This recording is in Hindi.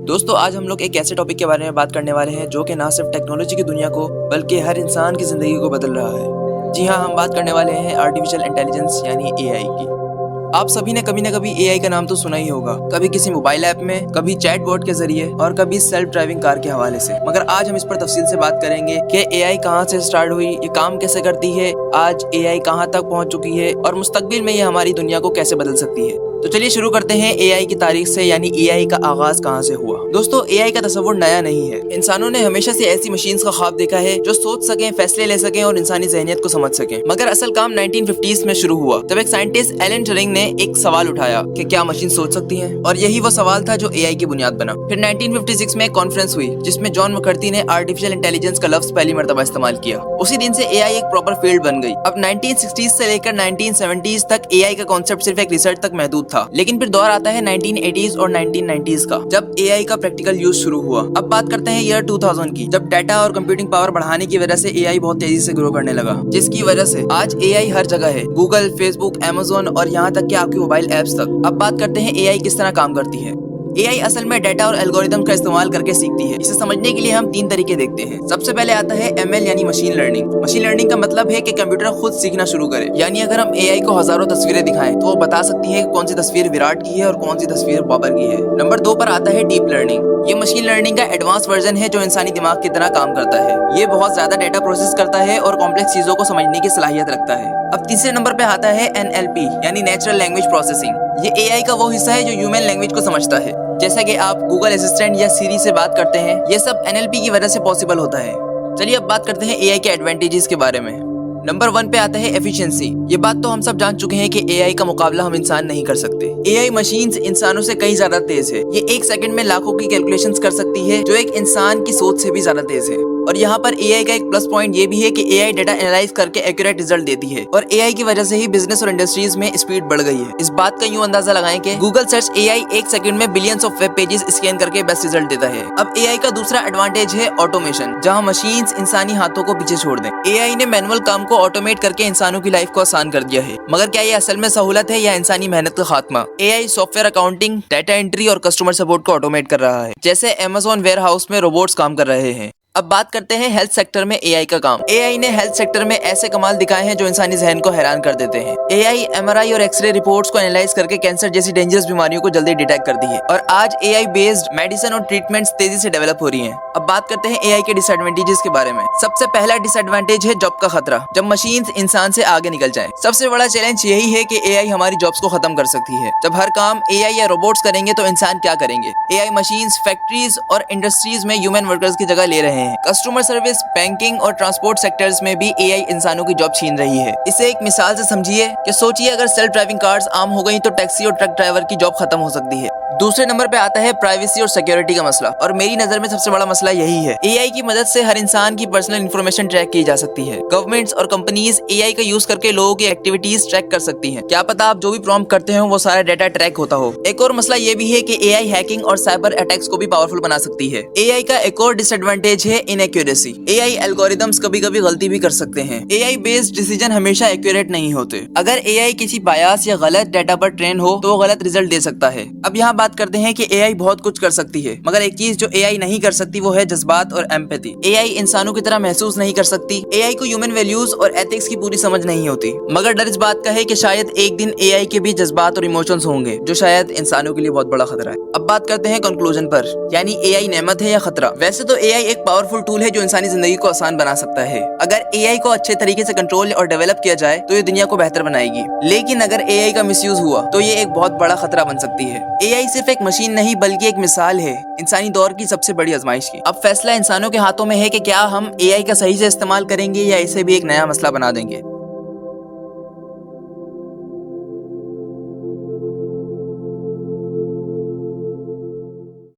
दोस्तों आज हम लोग एक ऐसे टॉपिक के बारे में बात करने वाले हैं जो कि ना सिर्फ टेक्नोलॉजी की दुनिया को बल्कि हर इंसान की ज़िंदगी को बदल रहा है। जी हाँ, हम बात करने वाले हैं आर्टिफिशियल इंटेलिजेंस यानी एआई की। आप सभी ने कभी ना कभी एआई का नाम तो सुना ही होगा, कभी किसी मोबाइल ऐप में, कभी चैटबॉट के जरिए और कभी सेल्फ ड्राइविंग कार के हवाले से। मगर आज हम इस पर तफसील से बात करेंगे कि एआई कहाँ से स्टार्ट हुई, ये काम कैसे करती है, आज एआई कहाँ तक पहुँच चुकी है और मुस्तकबिल में ये हमारी दुनिया को कैसे बदल सकती है। तो चलिए शुरू करते हैं एआई की तारीख से, यानी एआई का आगाज कहाँ से हुआ। दोस्तों एआई का तस्वुर नया नहीं है। इंसानों ने हमेशा से ऐसी मशीन्स का ख्वाब देखा है जो सोच सकें, फैसले ले सकें और इंसानी ज़हनियत को समझ सकें। मगर असल काम 1950s में शुरू हुआ जब एक साइंटिस्ट एलन ट्यूरिंग ने एक सवाल उठाया कि क्या मशीन सोच सकती है, और यही वो सवाल था जो एआई की बुनियाद बना। फिर 1956 में एक कॉन्फ्रेंस हुई जिसमें जॉन मैकर्थी ने आर्टिफिशियल इंटेलिजेंस का लफ्ज पहली मर्तबा इस्तेमाल किया। उसी दिन से एआई एक प्रॉपर फील्ड बन गई। अब 1960s से लेकर 1970s तक एआई का कॉन्सेप्ट सिर्फ एक रिसर्च तक महदूद था, लेकिन फिर दौर आता है 1980s और 1990s का जब एआई का प्रैक्टिकल यूज शुरू हुआ। अब बात करते हैं ईयर 2000 की, जब डाटा और कंप्यूटिंग पावर बढ़ाने की वजह से एआई बहुत तेजी से ग्रो करने लगा, जिसकी वजह से आज एआई हर जगह है, गूगल, फेसबुक, अमेज़न और यहाँ तक कि आपकी मोबाइल ऐप्स तक। अब बात करते हैं एआई किस तरह काम करती है। एआई असल में डाटा और एल्गोरिदम का इस्तेमाल करके सीखती है। इसे समझने के लिए हम तीन तरीके देखते हैं। सबसे पहले आता है एमएल यानी मशीन लर्निंग। मशीन लर्निंग का मतलब है कि कंप्यूटर खुद सीखना शुरू करे, यानी अगर हम एआई को हजारों तस्वीरें दिखाएं तो वो बता सकती है कि कौन सी तस्वीर विराट की है और कौन सी तस्वीर बाबर की है। नंबर 2 पर आता है डीप लर्निंग। ये मशीन लर्निंग का एडवांस वर्जन है जो इंसानी दिमाग की तरह काम करता है। ये बहुत ज्यादा डाटा प्रोसेस करता है और कॉम्प्लेक्स चीजों को समझने की सलाहियत रखता है। अब तीसरे नंबर पे आता है एनएलपी यानी नेचुरल लैंग्वेज प्रोसेसिंग। ये एआई का वो हिस्सा है जो ह्यूमन लैंग्वेज को समझता है। जैसा कि आप गूगल असिस्टेंट या सीरी से बात करते हैं, ये सब एनएलपी की वजह से पॉसिबल होता है। चलिए अब बात करते हैं एआई के एडवांटेजेस के बारे में। नंबर 1 पे आता है एफिशिएंसी। ये बात तो हम सब जान चुके हैं कि एआई का मुकाबला हम इंसान नहीं कर सकते। एआई मशीन्स इंसानों से कहीं ज्यादा तेज है। ये 1 सेकंड में लाखों की कैलकुलेशंस कर सकती है जो एक इंसान की सोच से भी ज्यादा तेज है। और यहाँ पर एआई का एक प्लस पॉइंट ये भी है कि एआई डाटा एनालाइज करके एक्यूरेट रिजल्ट देती है, और एआई की वजह से ही बिजनेस और इंडस्ट्रीज में स्पीड बढ़ गई है। इस बात का यूं अंदाजा लगाएं कि गूगल सर्च एआई 1 सेकंड में billions of web pages scan करके बेस्ट रिजल्ट देता है। अब एआई का दूसरा एडवांटेज है ऑटोमेशन, जहाँ मशीन्स इंसानी हाथों को पीछे छोड़ दें। एआई ने मैनुअल काम को ऑटोमेट करके इंसानों की लाइफ को आसान कर दिया है। मगर क्या ये असल में सहूलत है या इंसानी मेहनत का खात्मा? AI software accounting, data entry और कस्टमर सपोर्ट को ऑटोमेट कर रहा है, जैसे अमेज़न वेयर हाउस में रोबोट्स काम कर रहे हैं। अब बात करते हैं हेल्थ सेक्टर में एआई का काम। एआई ने हेल्थ सेक्टर में ऐसे कमाल दिखाए हैं जो इंसानी जहन को हैरान कर देते हैं। एआई एमआरआई और एक्सरे रिपोर्ट्स को एनालाइज करके कैंसर जैसी डेंजरस बीमारियों को जल्दी डिटेक्ट करती है, और आज एआई बेस्ड मेडिसिन और ट्रीटमेंट्स तेजी से डेवलप हो रही हैं। अब बात करते हैं एआई के डिसएडवांटेजेस के बारे में। सबसे पहला डिसएडवांटेज है जॉब का खतरा, जब मशीन्स इंसान से आगे निकल जाएं। सबसे बड़ा चैलेंज यही है कि एआई हमारी जॉब्स को खत्म कर सकती है। जब हर काम एआई या रोबोट्स करेंगे तो इंसान क्या करेंगे? एआई मशीन्स फैक्ट्रीज और इंडस्ट्रीज में ह्यूमन वर्कर्स की जगह ले रहे हैं। कस्टमर सर्विस, बैंकिंग और ट्रांसपोर्ट सेक्टर्स में भी एआई इंसानों की जॉब छीन रही है। इसे एक मिसाल से समझिए कि सोचिए अगर सेल्फ ड्राइविंग कार्स आम हो गई तो टैक्सी और ट्रक ड्राइवर की जॉब खत्म हो सकती है। दूसरे नंबर पे आता है प्राइवेसी और सिक्योरिटी का मसला, और मेरी नजर में सबसे बड़ा मसला यही है। एआई की मदद से हर इंसान की पर्सनल इंफॉर्मेशन ट्रैक की जा सकती है। गवर्नमेंट्स और कंपनीज एआई का यूज करके लोगों की एक्टिविटीज ट्रैक कर सकती हैं। क्या पता आप जो भी प्रॉम्प्ट करते हो वो सारा डाटा ट्रैक होता हो। एक और मसला ये भी है कि एआई हैकिंग और साइबर अटैक्स को भी पावरफुल बना सकती है। एआई का एक और डिसएडवांटेज है इनएक्यूरेसी। एआई एल्गोरिदम्स कभी-कभी गलती भी कर सकते हैं। एआई बेस्ड डिसीजन हमेशा एक्यूरेट नहीं होते। अगर एआई किसी बायस या गलत डाटा पर ट्रेन हो तो वो गलत रिजल्ट दे सकता है। अब यहाँ बात करते हैं कि एआई बहुत कुछ कर सकती है, मगर एक चीज जो एआई नहीं कर सकती वो है जज्बात और एम्पैथी। एआई इंसानों की तरह महसूस नहीं कर सकती। एआई को ह्यूमन वैल्यूज और एथिक्स की पूरी समझ नहीं होती। मगर डर इस बात का है कि शायद एक दिन एआई के भी जज्बात और इमोशंस होंगे जो शायद इंसानों के लिए बहुत बड़ा खतरा है। अब बात करते हैं कंक्लूजन पर, यानी एआई नेमत है या खतरा। वैसे तो एआई एक पावरफुल टूल है जो इंसानी जिंदगी को आसान बना सकता है। अगर एआई को अच्छे तरीके से कंट्रोल और डेवलप किया जाए तो ये दुनिया को बेहतर बनाएगी, लेकिन अगर एआई का मिसयूज हुआ तो ये एक बहुत बड़ा खतरा बन सकती है। एआई सिर्फ एक मशीन नहीं बल्कि एक मिसाल है इंसानी दौर की सबसे बड़ी आजमाइश की। अब फैसला इंसानों के हाथों में है कि क्या हम एआई का सही से इस्तेमाल करेंगे या इसे भी एक नया मसला बना देंगे।